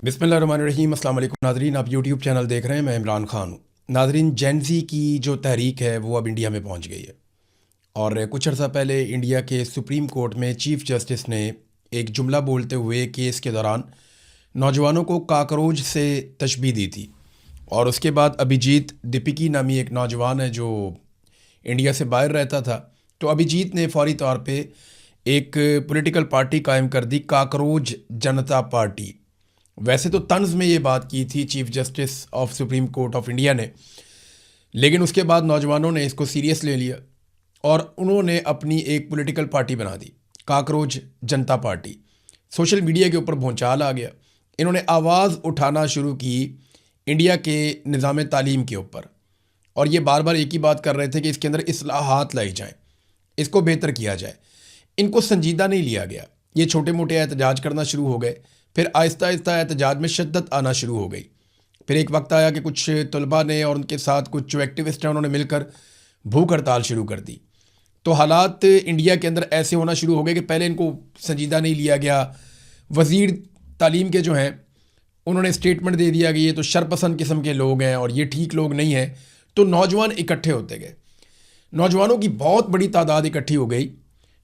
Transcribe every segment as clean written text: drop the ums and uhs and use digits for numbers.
बिस्मिल्लाहिर्रहमानिर्रहीम। अस्सलाम वालेकुम नाज़रीन, आप यूट्यूब चैनल देख रहे हैं। मैं इमरान ख़ान हूँ। नाज़रीन, जेन-ज़ी की जो तहरीक है वो अब इंडिया में पहुँच गई है और कुछ अर्सा पहले इंडिया के सुप्रीम कोर्ट में चीफ़ जस्टिस ने एक जुमला बोलते हुए केस के दौरान नौजवानों को काकरोच से तशबीह दी थी। और उसके बाद अभिजीत दीपिकी नामी एक नौजवान है जो इंडिया से बाहर रहता था, तो अभिजीत ने फौरी तौर पे एक पॉलिटिकल पार्टी कायम कर दी, काकरोच जनता पार्टी। वैसे तो तंज में ये बात की थी chief justice of supreme court of India ने, लेकिन उसके बाद नौजवानों ने इसको सीरियस ले लिया और उन्होंने अपनी एक पॉलिटिकल पार्टी बना दी, काकरोच जनता पार्टी। सोशल मीडिया के ऊपर भूचाल आ गया। इन्होंने आवाज़ उठाना शुरू की इंडिया के निज़ाम तालीम के ऊपर और ये बार बार एक ही बात कर रहे थे कि इसके अंदर इस्लाहात लाई जाएँ, इसको बेहतर किया जाए। इनको संजीदा नहीं लिया गया। ये छोटे मोटे एहतजाज करना शुरू हो गए, फिर आहिस्ता आहिस्ता एहतजाज में शिद्दत आना शुरू हो गई। फिर एक वक्त आया कि कुछ तलबा ने और उनके साथ कुछ जो एक्टिविस्ट हैं उन्होंने मिलकर भूख हड़ताल शुरू कर दी। तो हालात इंडिया के अंदर ऐसे होना शुरू हो गए कि पहले इनको संजीदा नहीं लिया गया। वज़ीर तालीम के जो हैं उन्होंने स्टेटमेंट दे दिया कि ये तो शरपसंद किस्म के लोग हैं और ये ठीक लोग नहीं हैं। तो नौजवान इकट्ठे होते गए, नौजवानों की बहुत बड़ी तादाद इकट्ठी हो गई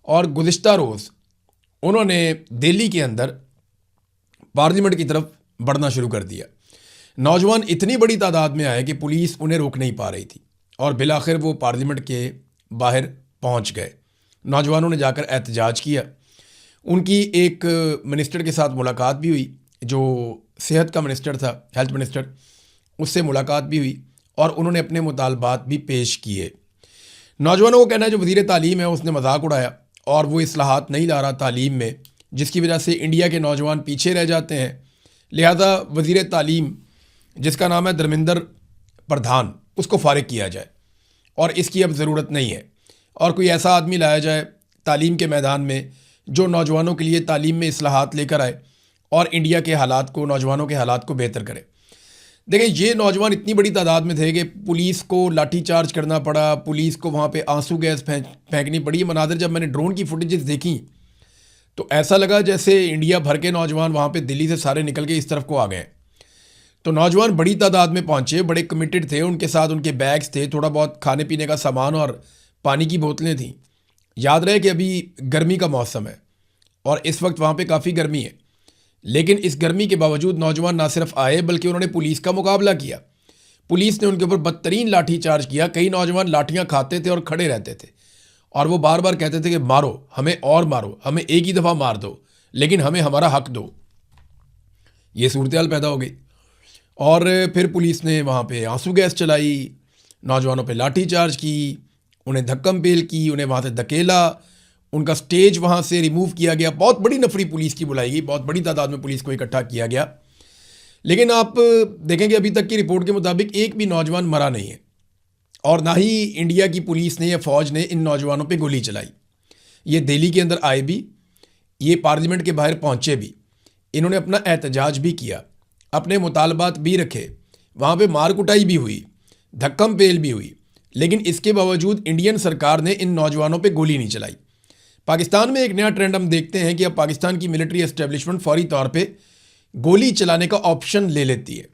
और गुज़िश्ता रोज़ उन्होंने दिल्ली के अंदर पार्लियामेंट की तरफ बढ़ना शुरू कर दिया। नौजवान इतनी बड़ी तादाद में आए कि पुलिस उन्हें रोक नहीं पा रही थी और बिलाखिर वो पार्लियामेंट के बाहर पहुंच गए। नौजवानों ने जाकर एहतजाज किया। उनकी एक मिनिस्टर के साथ मुलाकात भी हुई, जो सेहत का मिनिस्टर था, हेल्थ मिनिस्टर, उससे मुलाकात भी हुई और उन्होंने अपने मुतालबात भी पेश किए। नौजवानों को कहना है जो वज़ीर तालीम है उसने मजाक उड़ाया और वो इस्लाहात नहीं ला रहा तालीम में, जिसकी वजह से इंडिया के नौजवान पीछे रह जाते हैं। लिहाजा वज़ीर तालीम जिसका नाम है धर्मेंद्र प्रधान, उसको फ़ारिग किया जाए और इसकी अब ज़रूरत नहीं है और कोई ऐसा आदमी लाया जाए तालीम के मैदान में जो नौजवानों के लिए तालीम में इस्लाहात लेकर आए और इंडिया के हालात को, नौजवानों के हालात को बेहतर करे। देखिए, ये नौजवान इतनी बड़ी तादाद में थे कि पुलिस को लाठी चार्ज करना पड़ा, पुलिस को वहाँ पे आंसू गैस फेंकनी पड़ी। मनाज़िर जब मैंने ड्रोन की फुटेजेस देखी तो ऐसा लगा जैसे इंडिया भर के नौजवान वहाँ पे दिल्ली से सारे निकल के इस तरफ को आ गए। तो नौजवान बड़ी तादाद में पहुँचे, बड़े कमिटेड थे, उनके साथ उनके बैग्स थे, थोड़ा बहुत खाने पीने का सामान और पानी की बोतलें थीं। याद रहे कि अभी गर्मी का मौसम है और इस वक्त वहाँ पे काफ़ी गर्मी है, लेकिन इस गर्मी के बावजूद नौजवान ना सिर्फ आए बल्कि उन्होंने पुलिस का मुकाबला किया। पुलिस ने उनके ऊपर बदतरीन लाठी चार्ज किया। कई नौजवान लाठियाँ खाते थे और खड़े रहते थे और वो बार बार कहते थे कि मारो, हमें और मारो, हमें एक ही दफ़ा मार दो, लेकिन हमें हमारा हक दो। ये सूरत हाल पैदा हो गई और फिर पुलिस ने वहाँ पे आंसू गैस चलाई, नौजवानों पे लाठी चार्ज की, उन्हें धक्कम पेल की, उन्हें वहाँ से धकेला, उनका स्टेज वहाँ से रिमूव किया गया। बहुत बड़ी नफरी पुलिस की बुलाई गई, बहुत बड़ी तादाद में पुलिस को इकट्ठा किया गया। लेकिन आप देखेंगे अभी तक की रिपोर्ट के मुताबिक एक भी नौजवान मरा नहीं है और ना ही इंडिया की पुलिस ने या फ़ौज ने इन नौजवानों पे गोली चलाई। ये दिल्ली के अंदर आए भी, ये पार्लियामेंट के बाहर पहुंचे भी, इन्होंने अपना एहतजाज भी किया, अपने मुतालबात भी रखे, वहाँ पे मार कुटाई भी हुई, धक्कम पेल भी हुई, लेकिन इसके बावजूद इंडियन सरकार ने इन नौजवानों पर गोली नहीं चलाई। पाकिस्तान में एक नया ट्रेंड हम देखते हैं कि अब पाकिस्तान की मिलिट्री एस्टेब्लिशमेंट फौरी तौर पर गोली चलाने का ऑप्शन ले लेती है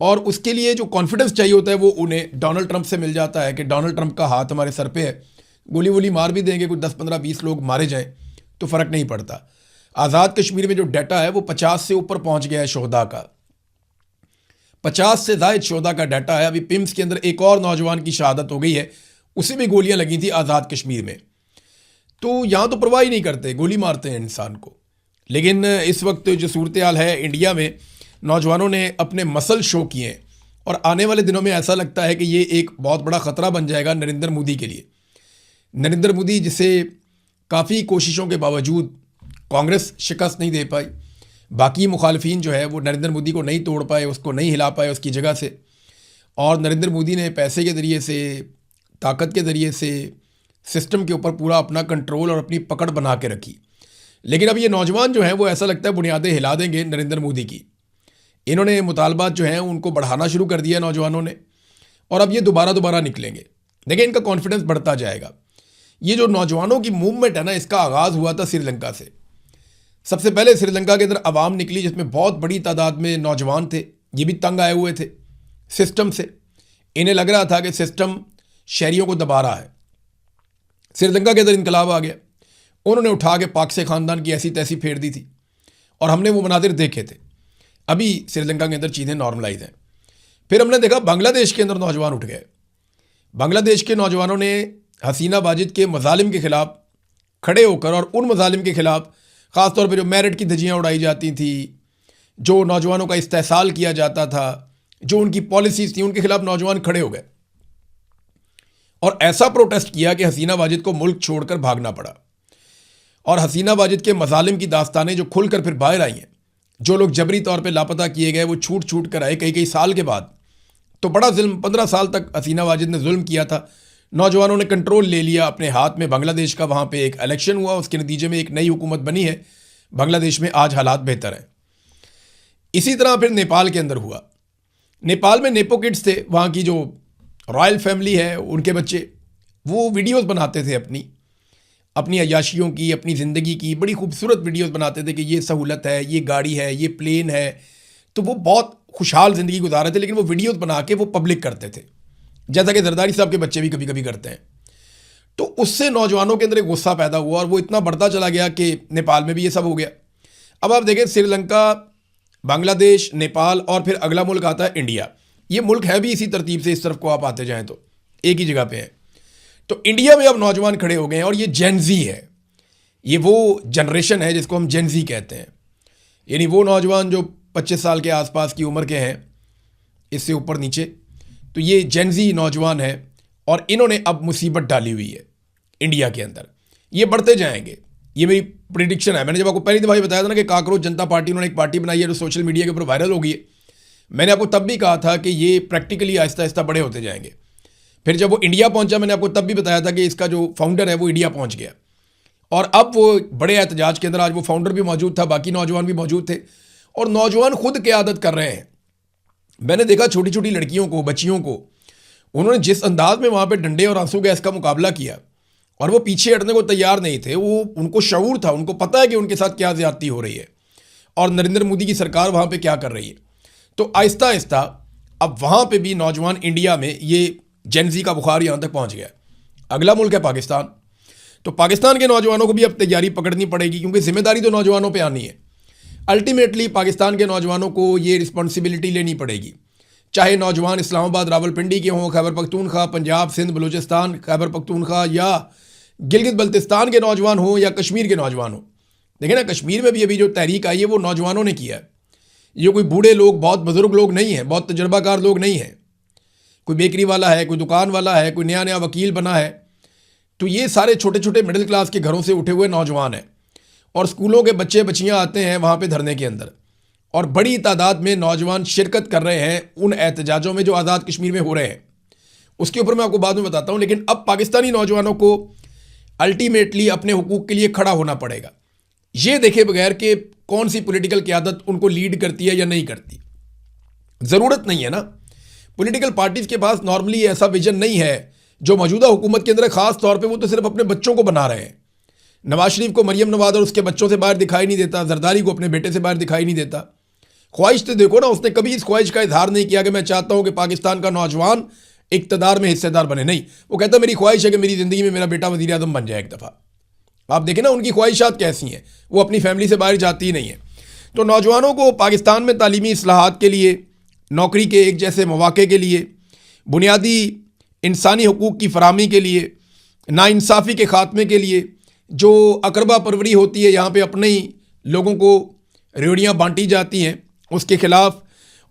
और उसके लिए जो कॉन्फिडेंस चाहिए होता है वो उन्हें डोनाल्ड ट्रंप से मिल जाता है कि डोनाल्ड ट्रंप का हाथ हमारे सर पे है, गोली वोली मार भी देंगे, कुछ 10 15 20 लोग मारे जाएं तो फ़र्क नहीं पड़ता। आज़ाद कश्मीर में जो डाटा है वो 50 से ऊपर पहुंच गया है शोहदा का, 50 से ज़ायद शोहदा का डाटा है। अभी पिम्स के अंदर एक और नौजवान की शहादत हो गई है, उसे भी गोलियां लगी थी आज़ाद कश्मीर में। तो यहाँ तो परवाह ही नहीं करते, गोली मारते हैं इंसान को। लेकिन इस वक्त जो सूरत हाल है इंडिया में, नौजवानों ने अपने मसल शो किए हैं और आने वाले दिनों में ऐसा लगता है कि ये एक बहुत बड़ा ख़तरा बन जाएगा नरेंद्र मोदी के लिए। नरेंद्र मोदी जिसे काफ़ी कोशिशों के बावजूद कांग्रेस शिकस्त नहीं दे पाई, बाकी मुखालफीन जो है वो नरेंद्र मोदी को नहीं तोड़ पाए, उसको नहीं हिला पाए उसकी जगह से, और नरेंद्र मोदी ने पैसे के ज़रिए से, ताकत के ज़रिए से सिस्टम के ऊपर पूरा अपना कंट्रोल और अपनी पकड़ बना के रखी। लेकिन अब ये नौजवान जो हैं वो ऐसा लगता है बुनियादें हिला देंगे नरेंद्र मोदी की। इन्होंने मुतालबात जो हैं उनको बढ़ाना शुरू कर दिया नौजवानों ने और अब ये दोबारा निकलेंगे। देखिए, इनका कॉन्फिडेंस बढ़ता जाएगा। ये जो नौजवानों की मूवमेंट है ना, इसका आगाज़ हुआ था श्रीलंका से। सबसे पहले श्रीलंका के अंदर अवाम निकली, जिसमें बहुत बड़ी तादाद में नौजवान थे। ये भी तंग आए हुए थे सिस्टम से। इन्हें लग रहा था कि सिस्टम शहरियों को दबा रहा है। श्रीलंका के अंदर इनकलाब आ गया, उन्होंने उठा के पाक से ख़ानदान की ऐसी तैसी फेर दी थी और हमने वो मनाजिर देखे थे। अभी श्रीलंका के अंदर चीज़ें नॉर्मलाइज हैं। फिर हमने देखा बांग्लादेश के अंदर नौजवान उठ गए। बांग्लादेश के नौजवानों ने हसीना वाजिद के मजालिम के ख़िलाफ़ खड़े होकर, और उन मजालिम के ख़िलाफ़ ख़ासतौर पर जो मेरिट की धज्जियाँ उड़ाई जाती थी, जो नौजवानों का इस्तेहसाल किया जाता था, जो उनकी पॉलिसीज़ थी, उनके खिलाफ नौजवान खड़े हो गए और ऐसा प्रोटेस्ट किया कि हसीना वाजिद को मुल्क छोड़कर भागना पड़ा। और हसीना वाजिद के मजालिम की दास्तानें जो खुलकर फिर बाहर आई हैं, जो लोग जबरी तौर पे लापता किए गए वो छूट छूट कर आए कई कई साल के बाद। तो बड़ा जुल्म, 15 साल तक हसीना वाजिद ने जुल्म किया था। नौजवानों ने कंट्रोल ले लिया अपने हाथ में बांग्लादेश का। वहाँ पे एक इलेक्शन हुआ, उसके नतीजे में एक नई हुकूमत बनी है बांग्लादेश में। आज हालात बेहतर हैं। इसी तरह फिर नेपाल के अंदर हुआ। नेपाल में नेपो किड्स थे, वहाँ की जो रॉयल फैमिली है उनके बच्चे, वो वीडियोस बनाते थे अपनी अय्याशियों की, अपनी ज़िंदगी की बड़ी खूबसूरत वीडियोस बनाते थे कि ये सहूलत है, ये गाड़ी है, ये प्लेन है। तो वो बहुत खुशहाल ज़िंदगी गुजार रहे थे, लेकिन वो वीडियोस बना के वो पब्लिक करते थे, जैसा कि जरदारी साहब के बच्चे भी कभी कभी करते हैं। तो उससे नौजवानों के अंदर एक गुस्सा पैदा हुआ और वो इतना बढ़ता चला गया कि नेपाल में भी ये सब हो गया। अब आप देखें, श्रीलंका, बांग्लादेश, नेपाल और फिर अगला मुल्क आता है इंडिया। ये मुल्क है भी इसी तरतीब से, इस तरफ को आप आते जाएँ तो एक ही जगह पे है। तो इंडिया में अब नौजवान खड़े हो गए हैं और ये जेनजी है। ये वो जनरेशन है जिसको हम जेनजी कहते हैं, यानी वो नौजवान जो 25 साल के आसपास की उम्र के हैं, इससे ऊपर नीचे। तो ये जेनजी नौजवान है और इन्होंने अब मुसीबत डाली हुई है इंडिया के अंदर। ये बढ़ते जाएंगे, ये मेरी प्रिडिक्शन है। मैंने जब आपको पहली दफ़ा ये बताया था ना कि काकरोच जनता पार्टी, उन्होंने एक पार्टी बनाई है जो सोशल मीडिया के ऊपर वायरल हो गई है। मैंने आपको तब भी कहा था कि ये प्रैक्टिकली आहिस्ता आहिस्ता बड़े होते जाएंगे। फिर जब वो इंडिया पहुंचा, मैंने आपको तब भी बताया था कि इसका जो फाउंडर है वो इंडिया पहुंच गया और अब वो बड़े एहतजाज के अंदर, आज वो फाउंडर भी मौजूद था, बाकी नौजवान भी मौजूद थे और नौजवान खुद क़यादत कर रहे हैं। मैंने देखा छोटी छोटी लड़कियों को, बच्चियों को, उन्होंने जिस अंदाज में वहाँ पे डंडे और आंसू गैस का मुकाबला किया और वो पीछे हटने को तैयार नहीं थे। वो, उनको शऊर था, उनको पता है कि उनके साथ क्या ज़्यादती हो रही है और नरेंद्र मोदी की सरकार वहाँ पे क्या कर रही है। तो आहिस्ता आहिस्ता अब वहाँ पे भी नौजवान, इंडिया में ये जेनजी का बुखार यहाँ तक पहुँच गया। अगला मुल्क है पाकिस्तान। तो पाकिस्तान के नौजवानों को भी अब तैयारी पकड़नी पड़ेगी, क्योंकि जिम्मेदारी तो नौजवानों पर आनी है। अल्टीमेटली पाकिस्तान के नौजवानों को ये रिस्पॉन्सिबिलिटी लेनी पड़ेगी, चाहे नौजवान इस्लामाबाद, रावलपिंडी के हों, खैबर पख्तूनख्वा, पंजाब, सिंध, बलूचिस्तान, खैबर पख्तूनख्वा या गिलगित बल्तिस्तान के नौजवान हों या कश्मीर के नौजवान हों। देखें ना, कश्मीर में भी अभी जो तहरीक आई है वो नौजवानों ने किया है। ये कोई बूढ़े लोग, बहुत बुजुर्ग लोग नहीं हैं, बहुत तजर्बाकार लोग नहीं हैं। कोई बेकरी वाला है, कोई दुकान वाला है, कोई नया नया वकील बना है। तो ये सारे छोटे छोटे मिडिल क्लास के घरों से उठे हुए नौजवान हैं और स्कूलों के बच्चे बच्चियाँ आते हैं वहाँ पर धरने के अंदर और बड़ी तादाद में नौजवान शिरकत कर रहे हैं उन एहतजाजों में जो आज़ाद कश्मीर में हो रहे हैं। उसके ऊपर मैं आपको बाद में बताता हूँ। लेकिन अब पाकिस्तानी नौजवानों को अल्टीमेटली अपने हुकूक के लिए खड़ा होना पड़ेगा, ये देखे बगैर कि कौन सी पॉलिटिकल क़यादत उनको लीड करती है या नहीं करती। ज़रूरत नहीं है ना, पॉलिटिकल पार्टीज़ के पास नॉर्मली ऐसा विजन नहीं है जो मौजूदा हुकूमत के अंदर, ख़ास तौर पर वो तो सिर्फ अपने बच्चों को बना रहे हैं। नवाज शरीफ को मरियम नवाज और उसके बच्चों से बाहर दिखाई नहीं देता, जरदारी को अपने बेटे से बाहर दिखाई नहीं देता। ख्वाहिश तो देखो ना, उसने कभी इस ख्वाहिश का इजहार नहीं किया कि मैं चाहता हूं कि पाकिस्तान का नौजवान इक्तदार में हिस्सेदार बने। नहीं, वो कहता मेरी ख्वाहिश है कि मेरी ज़िंदगी में मेरा बेटा वज़ीर आज़म बन जाए एक दफ़ा। आप देखें ना उनकी ख्वाहिशात कैसी हैं, वो अपनी फैमिली से बाहर जाती ही नहीं है। तो नौजवानों को पाकिस्तान में तालीमी इस्लाहात के लिए, नौकरी के एक जैसे मौक़े के लिए, बुनियादी इंसानी हुकूक़ की फ़राहमी के लिए, नाइंसाफ़ी के ख़ात्मे के लिए, जो अकरबा परवरी होती है, यहाँ पे अपने ही लोगों को रेवड़ियाँ बांटी जाती हैं, उसके ख़िलाफ़,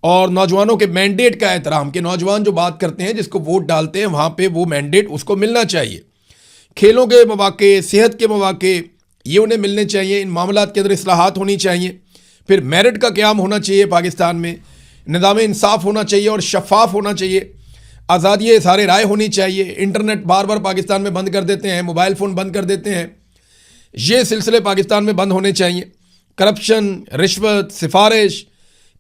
और नौजवानों के मैंडेट का एहतराम कि नौजवान जो बात करते हैं, जिसको वोट डालते हैं, वहाँ पे वो मैंडेट उसको मिलना चाहिए। खेलों के मौक़े, सेहत के मौक़े, ये उन्हें मिलने चाहिए। इन मामलात के अंदर इस्लाहात होनी चाहिए। फिर मेरिट का क़याम होना चाहिए पाकिस्तान में, निज़ाम इंसाफ होना चाहिए और शफ़ाफ़ होना चाहिए, आज़ादी सारे राय होनी चाहिए। इंटरनेट बार बार पाकिस्तान में बंद कर देते हैं, मोबाइल फ़ोन बंद कर देते हैं, ये सिलसिले पाकिस्तान में बंद होने चाहिए। करप्शन, रिश्वत, सिफारिश,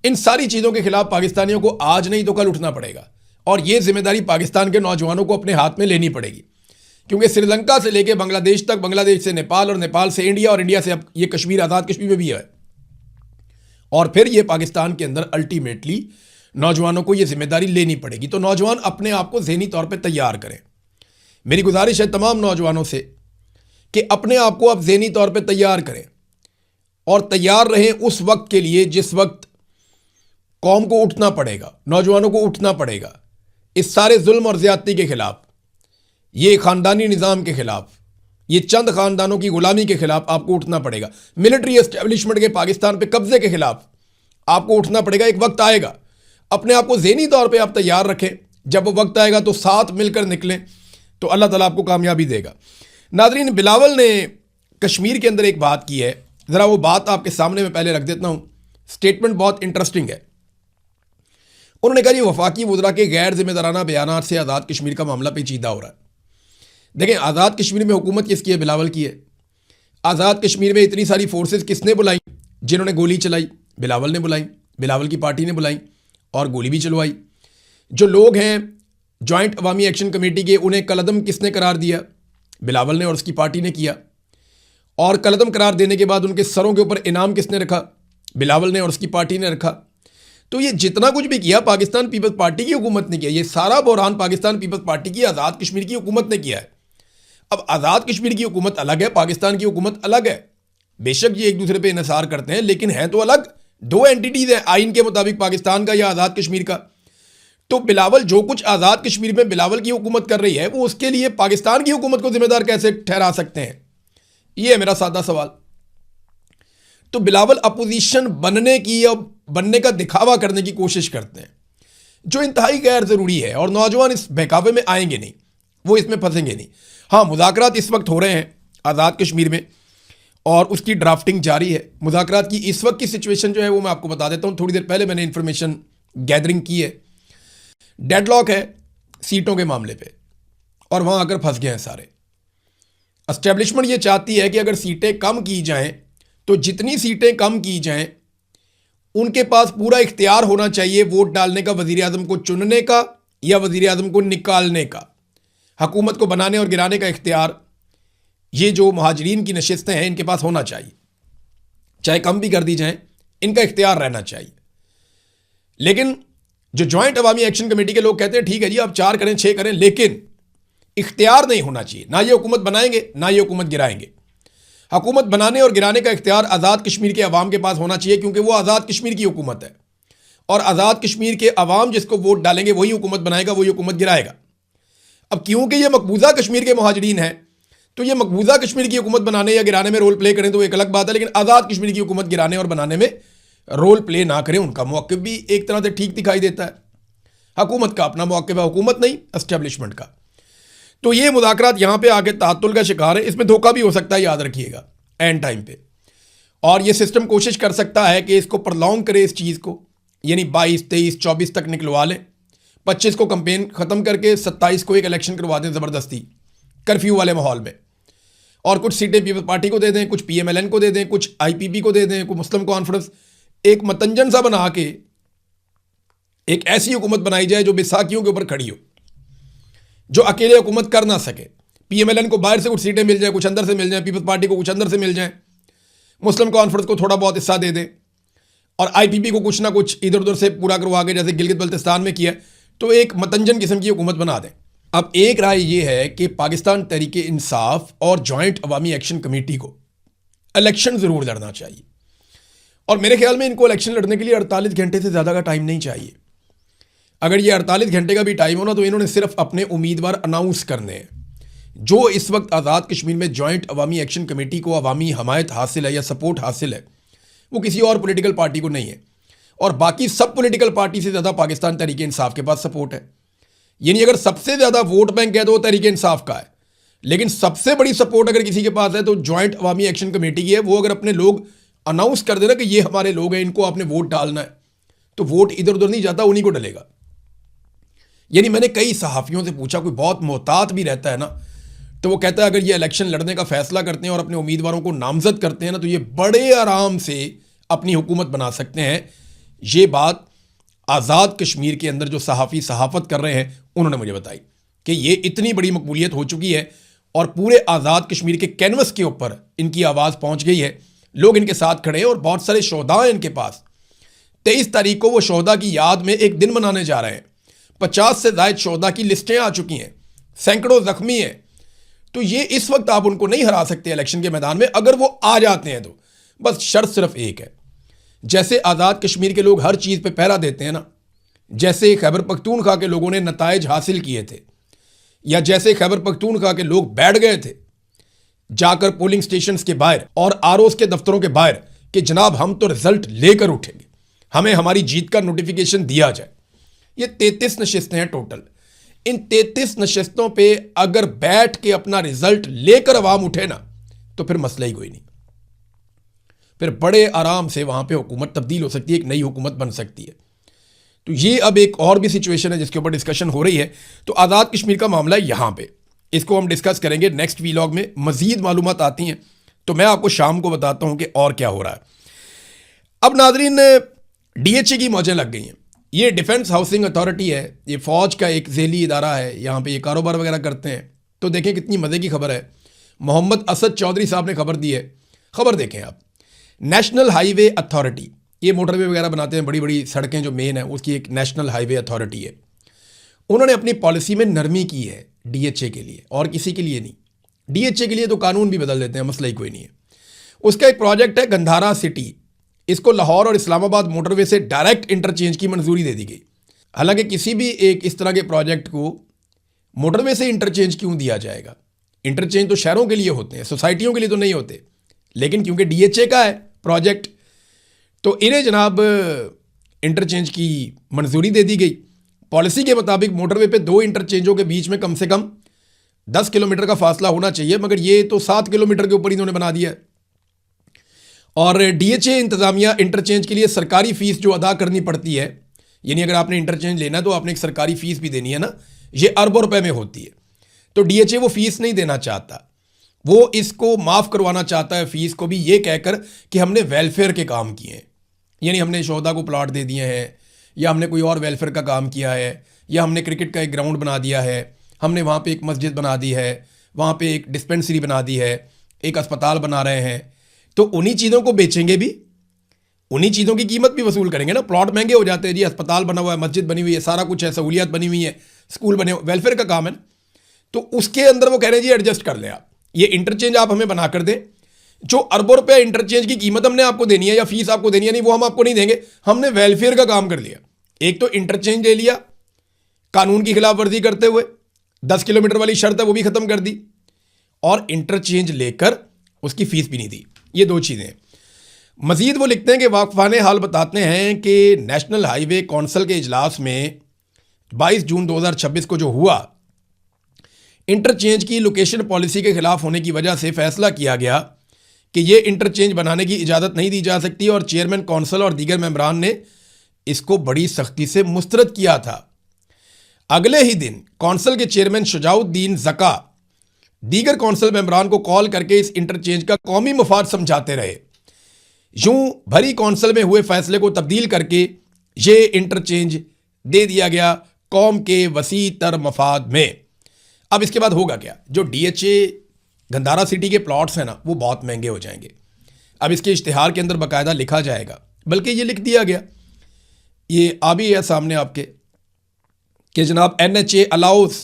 इन सारी चीज़ों के ख़िलाफ़ पाकिस्तानियों को आज नहीं तो कल उठना पड़ेगा और ये जिम्मेदारी पाकिस्तान के नौजवानों को अपने हाथ में लेनी पड़ेगी। क्योंकि श्रीलंका से लेकर बांग्लादेश तक, बांग्लादेश से नेपाल और नेपाल से इंडिया और इंडिया से अब ये कश्मीर, आज़ाद कश्मीर में भी है। और फिर ये पाकिस्तान के अंदर अल्टीमेटली नौजवानों को ये जिम्मेदारी लेनी पड़ेगी। तो नौजवान अपने आप को ज़हनी तौर पे तैयार करें। मेरी गुजारिश है तमाम नौजवानों से कि अपने आप को आप ज़हनी तौर पे तैयार करें और तैयार रहें उस वक्त के लिए जिस वक्त कौम को उठना पड़ेगा, नौजवानों को उठना पड़ेगा इस सारे जुल्म और ज़्यादती के ख़िलाफ़, ये ख़ानदानी निज़ाम के ख़िलाफ़, ये चंद ख़ानदानों की ग़ुलामी के ख़िलाफ़ आपको उठना पड़ेगा। मिलिट्री एस्टेब्लिशमेंट के पाकिस्तान पे कब्ज़े के ख़िलाफ़ आपको उठना पड़ेगा। एक वक्त आएगा, अपने आप को ज़हनी तौर पे आप तैयार रखें। जब वो वक्त आएगा तो साथ मिलकर निकलें तो अल्लाह ताला आपको कामयाबी देगा। नाज़रीन, बिलावल ने कश्मीर के अंदर एक बात की है, ज़रा वो बात आपके सामने मैं पहले रख देता हूँ। स्टेटमेंट बहुत इंटरेस्टिंग है। उन्होंने कहा, ये वफाकी वज़रा के गैर जिम्मेदाराना बयानात से आज़ाद कश्मीर का मामला पेचीदा हो रहा है। देखें, आज़ाद कश्मीर में हुकूमत किसकी है? बिलावल की है। आज़ाद कश्मीर में इतनी सारी फोर्सेस किसने बुलाई? जिन्होंने गोली चलाई, बिलावल ने बुलाई, बिलावल की पार्टी ने बुलाई और गोली भी चलवाई। जो लोग हैं जॉइंट अवामी एक्शन कमेटी के, उन्हें कलअदम किसने करार दिया? बिलावल ने और उसकी पार्टी ने किया। और कलअदम करार देने के बाद उनके सरों के ऊपर इनाम किसने रखा? बिलावल ने और उसकी पार्टी ने रखा। तो ये जितना कुछ भी किया पाकिस्तान पीपल्स पार्टी की हुकूमत ने किया। ये सारा बहरान पाकिस्तान पीपल्स पार्टी की, आज़ाद कश्मीर की हुकूमत ने किया है। अब आज़ाद कश्मीर की हुकूमत अलग है, पाकिस्तान की हुकूमत अलग है। बेशक ये एक दूसरे पे इन्हिसार करते हैं, लेकिन हैं तो अलग। दो एंटिटीज हैं आइन के मुताबिक, पाकिस्तान का या आज़ाद कश्मीर का। तो बिलावल जो कुछ आज़ाद कश्मीर में बिलावल की हुकूमत कर रही है, वो उसके लिए पाकिस्तान की हुकूमत को जिम्मेदार कैसे ठहरा सकते हैं? ये है मेरा सादा सवाल। तो बिलावल अपोजिशन बनने की या बनने का दिखावा करने की कोशिश करते हैं, जो इंतहाई गैर ज़रूरी है। और नौजवान इस बहकावे में आएंगे नहीं, वो इसमें फंसेंगे नहीं। हाँ, मुज़ाकरात इस वक्त हो रहे हैं आज़ाद कश्मीर में और उसकी ड्राफ्टिंग जारी है। मुज़ाकरात की इस वक्त की सिचुएशन जो है वो मैं आपको बता देता हूँ। थोड़ी देर पहले मैंने इंफॉर्मेशन गैदरिंग की है। डेडलॉक है सीटों के मामले पे और वहाँ आकर फंस गए हैं सारे। एस्टेब्लिशमेंट ये चाहती है कि अगर सीटें कम की जाएं तो जितनी सीटें कम की जाएं उनके पास पूरा इख्तियार होना चाहिए वोट डालने का, वज़ीर आज़म को चुनने का या वज़ीर आज़म को निकालने का, हुकूमत को बनाने और गिराने का इख्तियार। ये जो मुहाजिरीन की नशिस्तें हैं इनके पास होना चाहिए, चाहे कम भी कर दी जाएं, इनका इख्तियार रहना चाहिए। लेकिन जो जॉइंट अवामी एक्शन कमेटी के लोग कहते हैं ठीक है जी आप 4 करें 6 करें, लेकिन इख्तियार नहीं होना चाहिए। ना ये हुकूमत बनाएंगे ना ये हुकूमत गिराएंगे। हुकूमत बनाने और गिराने का इख्तियार आज़ाद कश्मीर के अवाम के पास होना चाहिए, क्योंकि वो आज़ाद कश्मीर की हुकूमत है और आज़ाद कश्मीर के अवाम जिसको वोट डालेंगे वही हुकूमत बनाएगा, वही हुकूमत गिराएगा। अब क्योंकि ये मकबूजा कश्मीर के मुहाजिरीन हैं, तो ये मकबूजा कश्मीर की हुकूमत बनाने या गिराने में रोल प्ले करें तो एक अलग बात है, लेकिन आज़ाद कश्मीर की हुकूमत गिराने और बनाने में रोल प्ले ना करें, उनका मौक़िफ़ भी एक तरह से ठीक दिखाई देता है। हुकूमत का अपना मौक़िफ़ है, हुकूमत नहीं एस्टेब्लिशमेंट का। तो ये मुज़ाकरात यहाँ पे आके तातुल का शिकार है। इसमें धोखा भी हो सकता है, याद रखिएगा, एंड टाइम पे। और ये सिस्टम कोशिश कर सकता है कि इसको प्रलॉन्ग करे, इस चीज़ को, यानी 22, 23, 24 तक निकलवा लें, 25 को कंपेन ख़त्म करके 27 को एक इलेक्शन करवा दें ज़बरदस्ती कर्फ्यू वाले माहौल में, और कुछ सीटें पीपल्स पार्टी को दे दें, कुछ PMLN को दे दें, कुछ IPP को दे दें, कुछ मुस्लिम कॉन्फ्रेंस। एक मतंजन सा बना के एक ऐसी हुकूमत बनाई जाए जो बैसाखियों के ऊपर खड़ी हो, जो अकेले हुकूमत कर ना सके। PMLN को बाहर से कुछ सीटें मिल जाए, कुछ अंदर से मिल जाए, पीपल्स पार्टी को कुछ अंदर से मिल जाए, मुस्लिम कॉन्फ्रेंस को थोड़ा बहुत हिस्सा दे दें और IPP को कुछ ना कुछ इधर उधर से पूरा करवा के, जैसे गिलगित बल्तिस्तान में किया, तो एक मतंजन किस्म की हुकूमत बना दें। अब एक राय यह है कि पाकिस्तान तहरीक इंसाफ और जॉइंट अवामी एक्शन कमेटी को इलेक्शन ज़रूर लड़ना चाहिए, और मेरे ख्याल में इनको इलेक्शन लड़ने के लिए 48 घंटे से ज़्यादा का टाइम नहीं चाहिए। अगर ये 48 घंटे का भी टाइम हो ना, तो इन्होंने सिर्फ अपने उम्मीदवार अनाउंस करने हैं। जो इस वक्त आज़ाद कश्मीर में जॉइंट अवामी एक्शन कमेटी को अवामी हमायत हासिल है या सपोर्ट हासिल है, वो किसी और पॉलिटिकल पार्टी को नहीं है, और बाकी सब पॉलिटिकल पार्टी से ज़्यादा पाकिस्तान तहरीक इंसाफ के पास सपोर्ट है। यानी अगर सबसे ज़्यादा वोट बैंक है तो वो तहरीक इंसाफ का है, लेकिन सबसे बड़ी सपोर्ट अगर किसी के पास है तो जॉइंट अवामी एक्शन कमेटी की है। वो अगर अपने लोग अनाउंस कर देना कि ये हमारे लोग हैं, इनको आपने वोट डालना है, तो वोट इधर उधर नहीं जाता, उन्हीं को डलेगा। यानी मैंने कई सहाफ़ियों से पूछा, कोई बहुत मोहतात भी रहता है ना, तो वो कहता है अगर ये इलेक्शन लड़ने का फैसला करते हैं और अपने उम्मीदवारों को नामजद करते हैं ना, तो ये बड़े आराम से अपनी हुकूमत बना सकते हैं। ये बात आज़ाद कश्मीर के अंदर जो सहाफ़ी सहाफ़त कर रहे हैं उन्होंने मुझे बताई कि ये इतनी बड़ी मकबूलियत हो चुकी है, और पूरे आज़ाद कश्मीर के कैनवस के ऊपर इनकी आवाज़ पहुंच गई है। लोग इनके साथ खड़े हैं और बहुत सारे शोहदा हैं इनके पास। 23 तारीख को वो शोहदा की याद में एक दिन मनाने जा रहे हैं। 50 से ज़ायद शोहदा की लिस्टें आ चुकी हैं, सैकड़ों जख्मी हैं। तो ये इस वक्त आप उनको नहीं हरा सकते इलेक्शन के मैदान में। अगर वो आ जाते हैं तो बस शर्त सिर्फ एक है, जैसे आज़ाद कश्मीर के लोग हर चीज़ पे पहरा देते हैं ना, जैसे खैबर पख्तूनख्वा के लोगों ने नताइज हासिल किए थे, या जैसे खैबर पख्तूनख्वा के लोग बैठ गए थे जाकर पोलिंग स्टेशंस के बाहर और आरओस के दफ्तरों के बाहर कि जनाब हम तो रिजल्ट लेकर उठेंगे, हमें हमारी जीत का नोटिफिकेशन दिया जाए। ये 33 नशिस्तें हैं टोटल। इन 33 नशिस्तों पे अगर बैठ के अपना रिजल्ट लेकर अवाम उठे ना तो फिर मसला ही कोई नहीं, फिर बड़े आराम से वहां पे हुकूमत तब्दील हो सकती है, एक नई हुकूमत बन सकती है। तो ये अब एक और भी सिचुएशन है जिसके ऊपर डिस्कशन हो रही है। तो आज़ाद कश्मीर का मामला है यहाँ पे, इसको हम डिस्कस करेंगे नेक्स्ट वीलॉग में। मजीद मालूमात आती हैं तो मैं आपको शाम को बताता हूँ कि और क्या हो रहा है। अब नाजरीन, DHA की मौजें लग गई हैं। ये डिफेंस हाउसिंग अथॉरिटी है, ये फ़ौज का एक झेली इदारा है, यहाँ पे ये कारोबार वगैरह करते हैं। तो देखें कितनी मज़े की खबर है, मोहम्मद असद चौधरी साहब ने खबर दी है। खबर देखें आप, नेशनल हाईवे अथॉरिटी, ये मोटरवे वगैरह बनाते हैं, बड़ी बड़ी सड़कें जो मेन है उसकी एक नेशनल हाईवे अथॉरिटी है। उन्होंने अपनी पॉलिसी में नरमी की है DHA के लिए, और किसी के लिए नहीं। DHA के लिए तो कानून भी बदल देते हैं, मसला ही कोई नहीं है। उसका एक प्रोजेक्ट है गंधारा सिटी, इसको लाहौर और इस्लामाबाद मोटरवे से डायरेक्ट इंटरचेंज की मंजूरी दे दी गई। हालांकि किसी भी एक इस तरह के प्रोजेक्ट को मोटरवे से इंटरचेंज क्यों दिया जाएगा? इंटरचेंज तो शहरों के लिए होते हैं, सोसाइटियों के लिए तो नहीं होते। लेकिन क्योंकि DHA का है प्रोजेक्ट तो इन्हें जनाब इंटरचेंज की मंजूरी दे दी गई। पॉलिसी के मुताबिक मोटरवे पे 2 इंटरचेंजों के बीच में कम से कम 10 किलोमीटर का फासला होना चाहिए, मगर ये तो 7 किलोमीटर के ऊपर इन्होंने बना दिया है। और DHA इंतज़ामिया इंटरचेंज के लिए सरकारी फ़ीस जो अदा करनी पड़ती है, यानी अगर आपने इंटरचेंज लेना है तो आपने एक सरकारी फ़ीस भी देनी है ना, ये अरबों रुपए में होती है। तो DHA वो फ़ीस नहीं देना चाहता, वो इसको माफ़ करवाना चाहता है फ़ीस को भी, ये कहकर कि हमने वेलफेयर के काम किए हैं, यानी हमने शोहदा को प्लाट दे दिए हैं, या हमने कोई और वेलफेयर का काम किया है, या हमने क्रिकेट का एक ग्राउंड बना दिया है, हमने वहाँ पे एक मस्जिद बना दी है, वहाँ पे एक डिस्पेंसरी बना दी है, एक अस्पताल बना रहे हैं। तो उन्हीं चीज़ों को बेचेंगे भी, उन्हीं चीज़ों की कीमत भी वसूल करेंगे ना। प्लॉट महंगे हो जाते हैं जी, अस्पताल बना हुआ है, मस्जिद बनी हुई है, सारा कुछ है, सहूलियात बनी हुई है, स्कूल बने, वेलफेयर का काम है ना। तो उसके अंदर वो कह रहे हैं जी एडजस्ट कर लें आप, ये इंटरचेंज आप हमें बना कर दें, जो अरबों रुपये इंटरचेंज की कीमत हमने आपको देनी है या फीस आपको देनी है, नहीं वो हम आपको नहीं देंगे, हमने वेलफेयर का काम कर लिया। एक तो इंटरचेंज ले लिया कानून की खिलाफ वर्जी करते हुए, 10 किलोमीटर वाली शर्त है वो भी ख़त्म कर दी, और इंटरचेंज लेकर उसकी फ़ीस भी नहीं दी। ये 2 चीज़ें। मज़ीद वो लिखते हैं कि वाकफान हाल बताते हैं कि नेशनल हाईवे कौंसिल के इजलास में 22 जून 2026 को जो हुआ, इंटरचेंज की लोकेशन पॉलिसी के खिलाफ होने की वजह से फैसला किया गया कि ये इंटरचेंज बनाने की इजाज़त नहीं दी जा सकती, और चेयरमैन कौंसिल और दीगर मेंबरान ने इसको बड़ी सख्ती से मुस्तरद किया था। अगले ही दिन कौंसिल के चेयरमैन शुजाउद्दीन ज़का दीगर कौंसिल मेंबरान को कॉल करके इस इंटरचेंज का कौमी मफाद समझाते रहे। यूं भरी कौंसिल में हुए फैसले को तब्दील करके ये इंटरचेंज दे दिया गया कौम के वसी तर मफाद में। अब इसके बाद होगा क्या? जो DHA गंधारा सिटी के प्लॉट्स हैं ना, वो बहुत महंगे हो जाएंगे। अब इसके इश्तिहार के अंदर बाकायदा लिखा जाएगा, बल्कि ये लिख दिया गया, ये आ भी है सामने आपके, कि जनाब NHA allows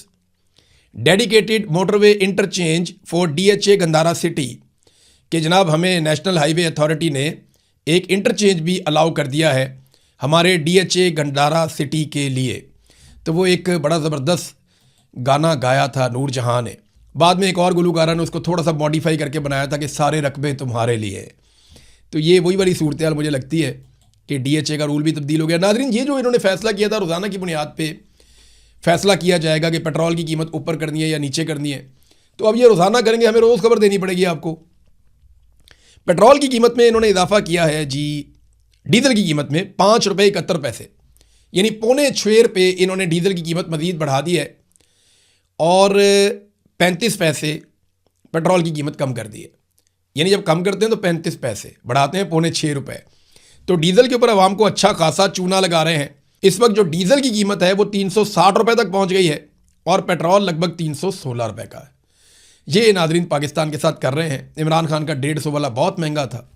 dedicated motorway interchange for DHA Gandhara city, कि जनाब हमें नेशनल हाईवे अथॉरिटी ने एक इंटरचेंज भी अलाउ कर दिया है हमारे DHA गंधारा सिटी के लिए। तो वो एक बड़ा ज़बरदस्त गाना गाया था नूर जहां ने, बाद में एक और गुलकारा ने उसको थोड़ा सा मॉडिफाई करके बनाया था कि सारे रकबे तुम्हारे लिए। तो ये वही वाली सूरत हाल मुझे लगती है कि DHA का रूल भी तब्दील हो गया। नाज़रीन, ये जो इन्होंने फैसला किया था रोज़ाना की बुनियाद पे फैसला किया जाएगा कि पेट्रोल की कीमत ऊपर करनी है या नीचे करनी है, तो अब ये रोज़ाना करेंगे, हमें रोज़ खबर देनी पड़ेगी आपको। पेट्रोल की कीमत में इन्होंने इजाफा किया है जी, डीजल की कीमत में 5 रुपये 71 पैसे, यानी 5.25 इन्होंने डीजल की कीमत मज़ीद बढ़ा दी है, और 35 पैसे पेट्रोल की कीमत कम कर दी है। यानी जब कम करते हैं तो 35 पैसे, बढ़ाते हैं 5.25 रुपये। तो डीजल के ऊपर आवाम को अच्छा खासा चूना लगा रहे हैं। इस वक्त जो डीजल की कीमत है वो 360 रुपये तक पहुंच गई है, और पेट्रोल लगभग 316 रुपये का है। ये नाजरीन पाकिस्तान के साथ कर रहे हैं। इमरान खान का 150 वाला बहुत महंगा था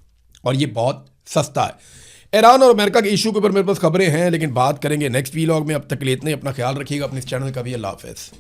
और ये बहुत सस्ता है। ईरान और अमेरिका के इशू के ऊपर मेरे पास खबरें हैं, लेकिन बात करेंगे नेक्स्ट वीलॉग में। अब तक के लिए इतने, अपना ख्याल रखिएगा, अपने इस चैनल का भी। अल्लाह हाफ़िज़।